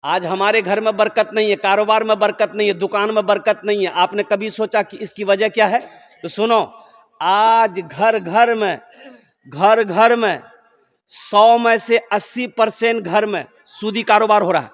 आज हमारे घर में बरकत नहीं है, कारोबार में बरकत नहीं है, दुकान में बरकत नहीं है। आपने कभी सोचा कि इसकी वजह क्या है? तो सुनो, आज घर घर में 100 में से 80% घर में सूदी कारोबार हो रहा है।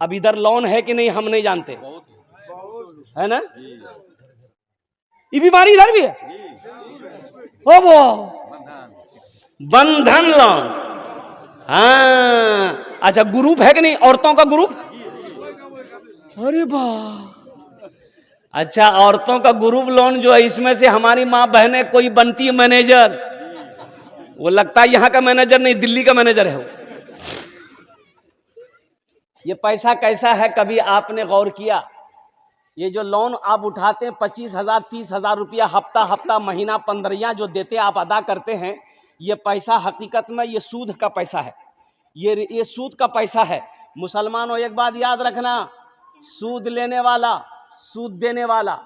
अब इधर लोन है कि नहीं हम नहीं जानते, है ना? ये बीमारी इधर भी है। ओ वो बंधन लोन, हाँ। अच्छा, ग्रुप है कि नहीं, औरतों का ग्रुप? अरे वाह, अच्छा, औरतों का ग्रुप लोन जो है, इसमें से हमारी माँ बहनें कोई बनती है मैनेजर। वो लगता है यहाँ का मैनेजर नहीं, दिल्ली का मैनेजर है वो। ये पैसा कैसा है, कभी आपने गौर किया? ये जो लोन आप उठाते हैं 25,000 30,000 रुपया हफ्ता महीना 15 जो देते आप अदा करते हैं, ये पैसा हकीकत में ये सूद का पैसा है। ये सूद का पैसा है। मुसलमानों, एक बात याद रखना, सूद लेने वाला, सूद देने वाला,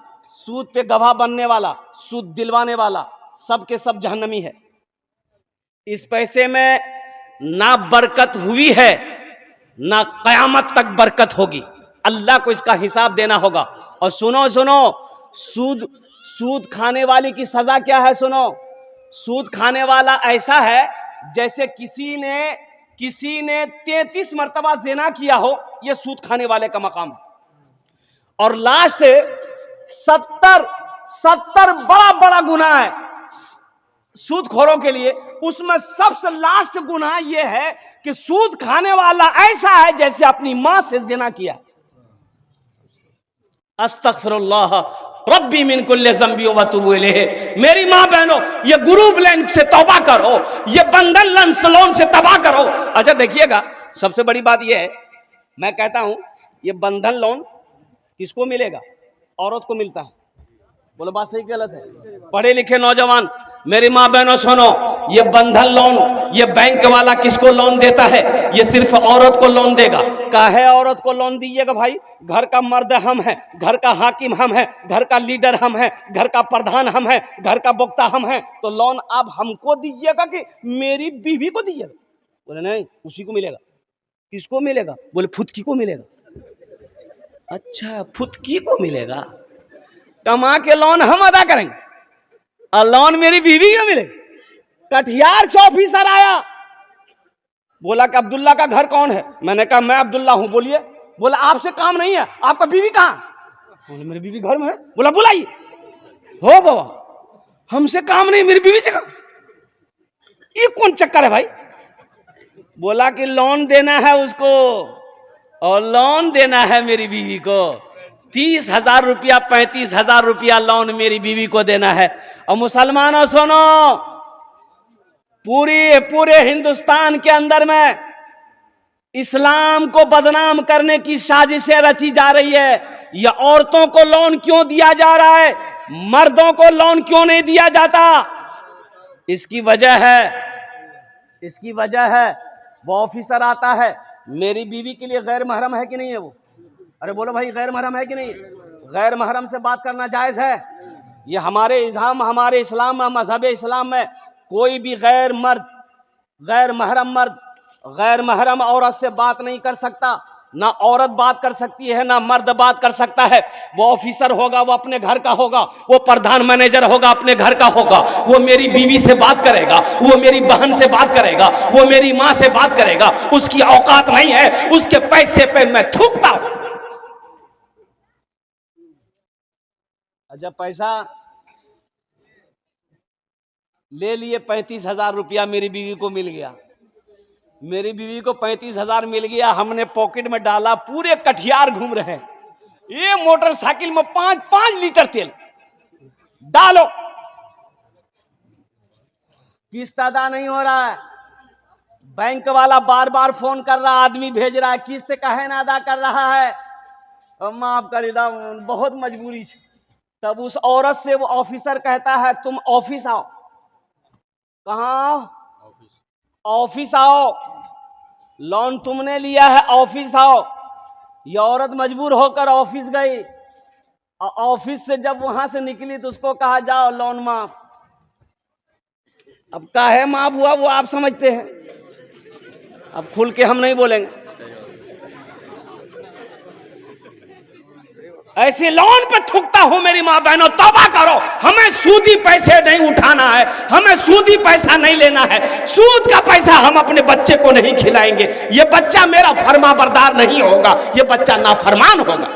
सूद पे गवाह बनने वाला, सूद दिलवाने वाला, सब के सब जहन्नमी है। इस पैसे में ना बरकत हुई है, ना कयामत तक बरकत होगी। अल्लाह को इसका हिसाब देना होगा। और सुनो, सूद खाने वाले की सजा क्या है? सुनो, सूद खाने वाला ऐसा है जैसे किसी ने 33 मर्तबा ज़िना किया हो, यह सूद खाने वाले का मकाम है। और लास्ट 70 बड़ा गुनाह है सूदखोरों के लिए। उसमें सबसे लास्ट गुनाह यह है कि सूद खाने वाला ऐसा है जैसे अपनी मां से ज़िना किया। अस्तगफिरुल्लाह रब्बी मिन कुल्ली ज़ंबी व अतूबु इलैह। मेरी माँ बहनों, ये ग्रुप लोन से तौबा करो, ये बंधन लोन से तौबा करो। अच्छा देखिएगा, सबसे बड़ी बात यह है, मैं कहता हूं ये बंधन लोन किसको मिलेगा? औरत को मिलता है। बोलो बात सही गलत है? पढ़े लिखे नौजवान, मेरी माँ बहनों सुनो, ये बंधन लोन, ये बैंक वाला किसको लोन देता है? ये सिर्फ औरत को लोन देगा। काहे औरत को लोन दीजिएगा भाई? घर का मर्द हम हैं, घर का हाकिम हम हैं, घर का लीडर हम हैं, घर का प्रधान हम हैं, घर का वक्ता हम हैं, तो लोन आप हमको दीजिएगा कि मेरी बीवी को दीजिएगा? बोले नहीं, उसी को मिलेगा। किसको मिलेगा? बोले फुदकी को मिलेगा। अच्छा, फुदकी को मिलेगा। कमा के लोन हम अदा करेंगे और लोन मेरी बीवी को मिलेगा। कटिहार से ऑफिसर आया, बोला कि अब्दुल्ला का घर कौन है? मैंने कहा मैं अब्दुल्ला हूं। बोलिए। बोला आपसे काम नहीं है, आपका बीवी कहां? बोले मेरी बीवी घर में है। बोला बुलाइए। हो बाबा, हमसे काम नहीं, मेरी बीवी से काम। ये कौन चक्कर है भाई? बोला कि लोन देना है उसको, और लोन देना है मेरी बीवी को। 30,000 रुपया 35,000 रुपया लोन मेरी बीवी को देना है। और मुसलमानों सुनो, पूरे हिंदुस्तान के अंदर में इस्लाम को बदनाम करने की साजिशें रची जा रही है। यह औरतों को लोन क्यों दिया जा रहा है, मर्दों को लोन क्यों नहीं दिया जाता? इसकी वजह है वो ऑफिसर आता है, मेरी बीवी के लिए गैर महरम है कि नहीं है वो? अरे बोलो भाई, गैर महरम है कि नहीं? गैर महरम से बात करना जायज है? ये हमारे इस्लाम में, मजहब इस्लाम में कोई भी गैर महरम औरत से बात नहीं कर सकता। ना औरत बात कर सकती है, ना मर्द बात कर सकता है। वो ऑफिसर होगा, वो अपने घर का होगा, वो प्रधान मैनेजर होगा, अपने घर का होगा। वो मेरी बीवी से बात करेगा, वो मेरी बहन से बात करेगा, वो मेरी माँ से बात करेगा। उसकी औकात नहीं है, उसके पैसे पे मैं थूकता हूं। अच्छा, पैसा ले लिए, 35,000 रुपया मेरी बीवी को मिल गया। मेरी बीवी को 35,000 मिल गया, हमने पॉकेट में डाला, पूरे कटिहार घूम रहे हैं। ये मोटरसाइकिल में 5-5 लीटर तेल डालो, किस्त अदा नहीं हो रहा है। बैंक वाला बार बार फोन कर रहा, आदमी भेज रहा है, किस्त काहे ना अदा कर रहा है? माफ कर दा, बहुत मजबूरी है। तब उस औरत से वो ऑफिसर कहता है तुम ऑफिस आओ। कहाँ? ऑफिस आओ, लोन तुमने लिया है, ऑफिस आओ। ये औरत मजबूर होकर ऑफिस गई। ऑफिस से जब वहां से निकली तो उसको कहा जाओ लोन माफ। अब काहे माफ हुआ वो आप समझते हैं, अब खुल के हम नहीं बोलेंगे। ऐसे लोन पे थूकता हूं मेरी माँ बहनों, तौबा करो। हमें सूदी पैसे नहीं उठाना है, हमें सूदी पैसा नहीं लेना है। सूद का पैसा हम अपने बच्चे को नहीं खिलाएंगे। ये बच्चा मेरा फरमाबरदार नहीं होगा, ये बच्चा नाफरमान होगा।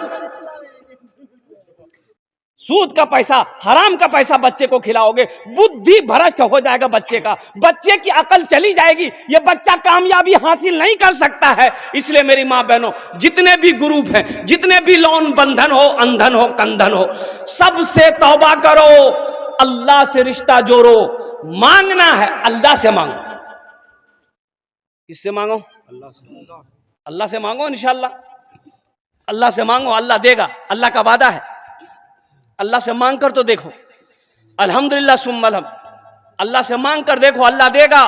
सूद का पैसा, हराम का पैसा बच्चे को खिलाओगे, बुद्धि भ्रष्ट हो जाएगा बच्चे का, बच्चे की अकल चली जाएगी, ये बच्चा कामयाबी हासिल नहीं कर सकता है। इसलिए मेरी माँ बहनों, जितने भी ग्रुप हैं, जितने भी लोन, बंधन हो, अंधन हो, कंधन हो, सबसे तौबा करो, अल्लाह से रिश्ता जोड़ो। मांगना है अल्लाह से मांगो। किससे मांगो? अल्लाह से मांगो। इंशाअल्लाह अल्लाह से मांगो, अल्लाह देगा, अल्लाह का वादा है। अल्लाह से मांग कर तो देखो, अल्हम्दुलिल्लाह सुम्मा अल्लाह से मांग कर देखो, अल्लाह देगा।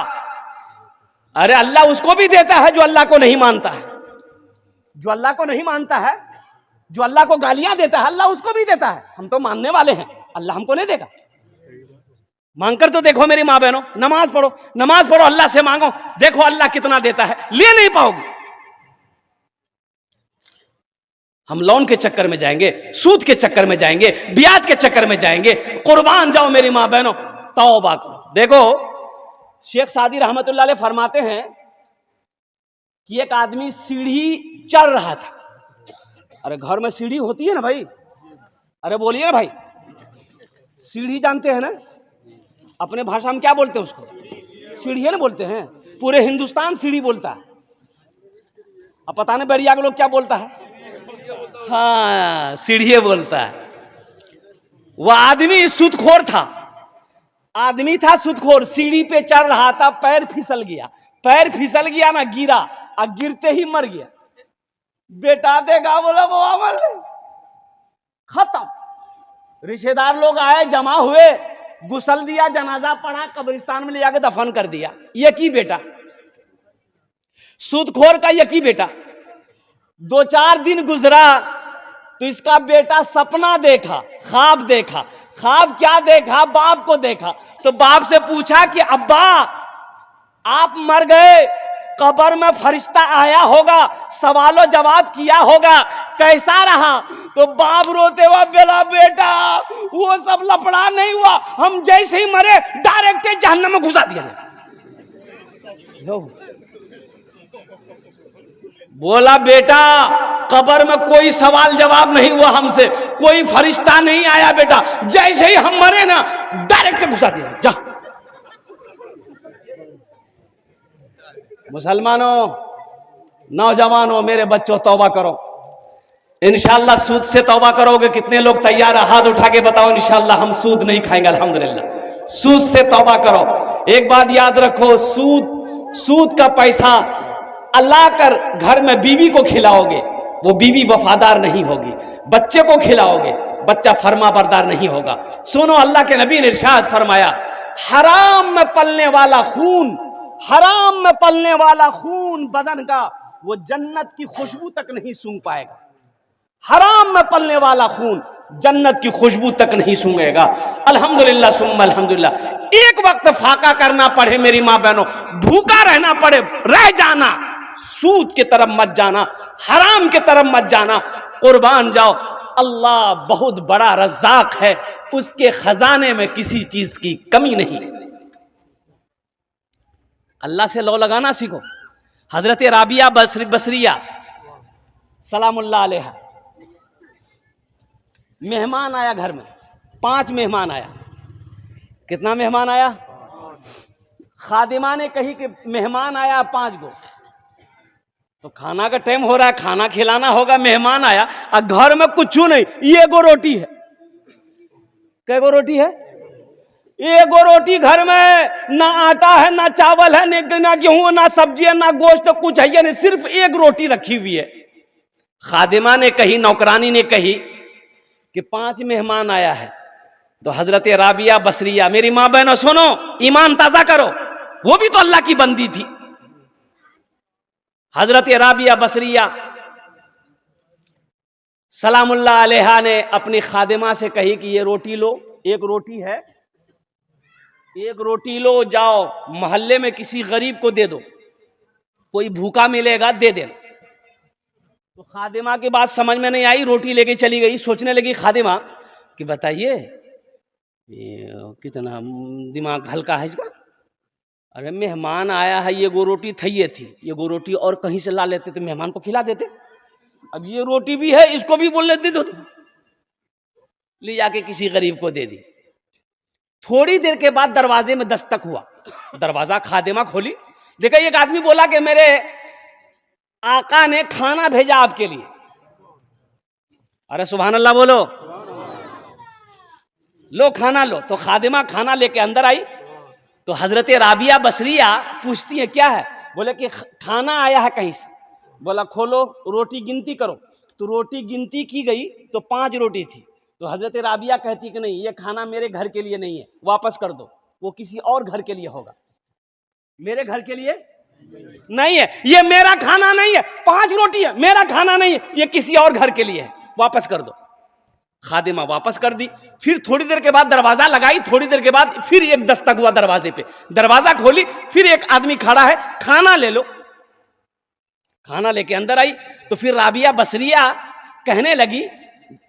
अरे अल्लाह उसको भी देता है जो अल्लाह को नहीं मानता है, जो अल्लाह को नहीं मानता है, जो अल्लाह को गालियां देता है, अल्लाह उसको भी देता है। हम तो मानने वाले हैं, अल्लाह हमको नहीं देगा। मांग कर तो देखो मेरी माँ बहनों, नमाज पढ़ो, नमाज पढ़ो, अल्लाह से मांगो, देखो अल्लाह कितना देता है। ले नहीं पाओगे। हम लोन के चक्कर में जाएंगे, सूद के चक्कर में जाएंगे, ब्याज के चक्कर में जाएंगे। कुर्बान जाओ मेरी माँ बहनों, तौबा करो। देखो शेख सादी रहमतुल्लाह अलैह फरमाते हैं कि एक आदमी सीढ़ी चढ़ रहा था। अरे घर में सीढ़ी होती है ना भाई, अरे बोलिए ना भाई, सीढ़ी जानते हैं ना, अपने भाषा में क्या बोलते हैं उसको? सीढ़ी ना बोलते हैं। पूरे हिंदुस्तान सीढ़ी बोलता है। अब पता नहीं बैरिया के लोग क्या बोलता है। हाँ, सीढ़ी बोलता है। वह आदमी सूदखोर था, आदमी था सूदखोर, सीढ़ी पे चढ़ रहा था, पैर फिसल गया, पैर फिसल गया ना, गिरा और गिरते ही मर गया। बेटा देखा, बोला वो अमल खत्म। रिश्तेदार लोग आए, जमा हुए, गुसल दिया, जनाजा पढ़ा, कब्रिस्तान में ले जाकर दफन कर दिया। यकी बेटा, सूदखोर का यकी बेटा। 2-4 दिन गुजरा तो इसका बेटा सपना देखा, ख्वाब देखा। ख्वाब क्या देखा? बाप को देखा। तो बाप से पूछा कि अब्बा आप मर गए, कब्र में फरिश्ता आया होगा, सवालों जवाब किया होगा, कैसा रहा? तो बाप रोते हुआ बोला, बेटा वो सब लफड़ा नहीं हुआ, हम जैसे ही मरे डायरेक्ट जहन्नम में घुसा दिया। बोला बेटा कब्र में कोई सवाल जवाब नहीं हुआ हमसे, कोई फरिश्ता नहीं आया बेटा, जैसे ही हम मरे ना डायरेक्ट घुसा दिया, जा। मुसलमानों, नौजवानों, मेरे बच्चों, तौबा करो। इंशाअल्लाह सूद से तौबा करोगे। कितने लोग तैयार है? हाथ उठा के बताओ। इंशाअल्लाह हम सूद नहीं खाएंगे, अल्हम्दुलिल्लाह। सूद से तौबा करो। एक बात याद रखो, सूद का पैसा अल्लाह कर घर में बीवी को खिलाओगे, वो बीवी वफादार नहीं होगी। बच्चे को खिलाओगे, बच्चा फरमाबरदार नहीं होगा। सुनो, अल्लाह के नबी ने इरशाद फरमाया, हराम में पलने वाला खून, हराम में पलने वाला खून बदन का, वो जन्नत की खुशबू तक नहीं सूंघ पाएगा। हराम में पलने वाला खून जन्नत की खुशबू तक नहीं सूंघेगा। अल्हम्दुलिल्लाह सुम्मा अल्हम्दुलिल्लाह। एक वक्त फाका करना पड़े मेरी माँ बहनों, भूखा रहना पड़े, रह जाना, सूद की तरफ मत जाना, हराम की तरफ मत जाना। कुर्बान जाओ, अल्लाह बहुत बड़ा रज़्ज़ाक है, उसके खजाने में किसी चीज की कमी नहीं। अल्लाह से लो लगाना सीखो। हजरत राबिया बसरिया सलामुल्लाह अलैहा, मेहमान आया घर में, 5 मेहमान आया। कितना मेहमान आया? खादिमा ने कही कि मेहमान आया 5 गो। तो खाना का टाइम हो रहा है, खाना खिलाना होगा, मेहमान आया और घर में कुछ नहीं, ये 1 रोटी है। कै गो रोटी है? 1 रोटी घर में, ना आटा है, ना चावल है, ना गेहूं, ना सब्जी है, ना गोश्त, तो कुछ है नहीं, सिर्फ 1 रोटी रखी हुई है। खादिमा ने कही, नौकरानी ने कही कि 5 मेहमान आया है। तो हजरत राबिया बसरिया, मेरी माँ बहनों सुनो, ईमान ताजा करो, वो भी तो अल्लाह की बंदी थी। हजरत राबिया बसरिया सलामुल्लाह अलैहा ने अपनी खादिमा से कही कि ये रोटी लो, 1 रोटी है, 1 रोटी लो, जाओ मोहल्ले में किसी गरीब को दे दो, कोई भूखा मिलेगा दे देना। तो खादिमा की बात समझ में नहीं आई, रोटी लेके चली गई। सोचने लगी खादिमा कि बताइए कितना दिमाग हल्का है इसका। अरे मेहमान आया है, ये गो रोटी थी, ये गो रोटी और कहीं से ला लेते तो मेहमान को खिला देते। अब ये रोटी भी है, इसको भी बोल लेते तो ले जाके किसी गरीब को दे दी। थोड़ी देर के बाद दरवाजे में दस्तक हुआ। दरवाजा खादिमा खोली, देखा एक आदमी बोला कि मेरे आका ने खाना भेजा आपके लिए। अरे सुभान अल्लाह बोलो, लो खाना लो। तो खादिमा खाना लेके अंदर आई तो हजरत राबिया बसरिया पूछती है क्या है? बोले कि खाना आया है कहीं से। बोला खोलो रोटी गिनती करो। तो रोटी गिनती की गई तो 5 रोटी थी। तो हजरत राबिया कहती कि नहीं, ये खाना मेरे घर के लिए नहीं है, वापस कर दो, वो किसी और घर के लिए होगा, मेरे घर के लिए नहीं है, ये मेरा खाना नहीं है। 5 रोटी है, मेरा खाना नहीं है, ये किसी और घर के लिए है, वापस कर दो। खादिमा वापस कर दी। फिर थोड़ी देर के बाद दरवाजा लगाई, थोड़ी देर के बाद फिर एक दस्तक हुआ दरवाजे पे। दरवाजा खोली, फिर एक आदमी खड़ा है, खाना ले लो। खाना लेके अंदर आई तो फिर राबिया बसरिया कहने लगी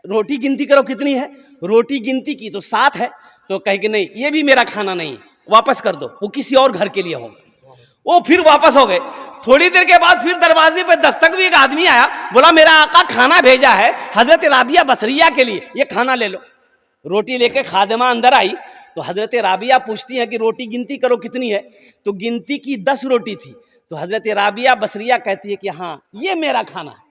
रोटी गिनती करो कितनी है। रोटी गिनती की तो 7 है। तो कहे कि नहीं, ये भी मेरा खाना नहीं है, वापस कर दो, वो किसी और घर के लिए होगा। वो फिर वापस हो गए। थोड़ी देर के बाद फिर दरवाजे पे दस्तक भी एक आदमी आया, बोला मेरा आका खाना भेजा है हजरत राबिया बसरिया के लिए, ये खाना ले लो। रोटी लेके खादिमा अंदर आई तो हजरत राबिया पूछती है कि रोटी गिनती करो कितनी है। तो गिनती की 10 रोटी थी। तो हजरत राबिया बसरिया कहती है कि हाँ, ये मेरा खाना है,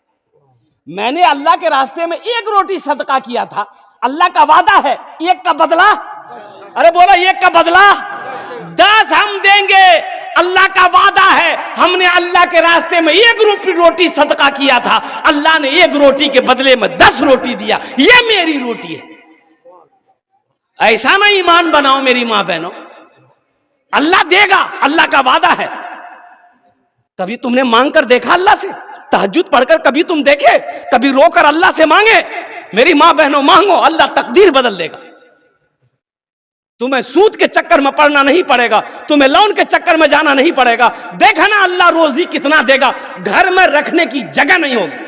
मैंने अल्लाह के रास्ते में 1 रोटी सदका किया था, अल्लाह का वादा है 1 का बदला। अरे बोला 1 का बदला 10 हम देंगे, अल्लाह का वादा है। हमने अल्लाह के रास्ते में 1 रोटी सदका किया था, अल्लाह ने 1 रोटी के बदले में 10 रोटी दिया, ये मेरी रोटी है। ऐसा ना ईमान बनाओ मेरी मां बहनों, अल्लाह देगा, अल्लाह का वादा है। कभी तुमने मांग कर देखा अल्लाह से? तहज्जुद पढ़कर कभी तुम देखे? कभी रोकर अल्लाह से मांगे? मेरी मां बहनों मांगो, अल्लाह तकदीर बदल देगा। तुम्हें सूद के चक्कर में पड़ना नहीं पड़ेगा, तुम्हें लोन के चक्कर में जाना नहीं पड़ेगा। देखा ना अल्लाह रोजी कितना देगा, घर में रखने की जगह नहीं होगी।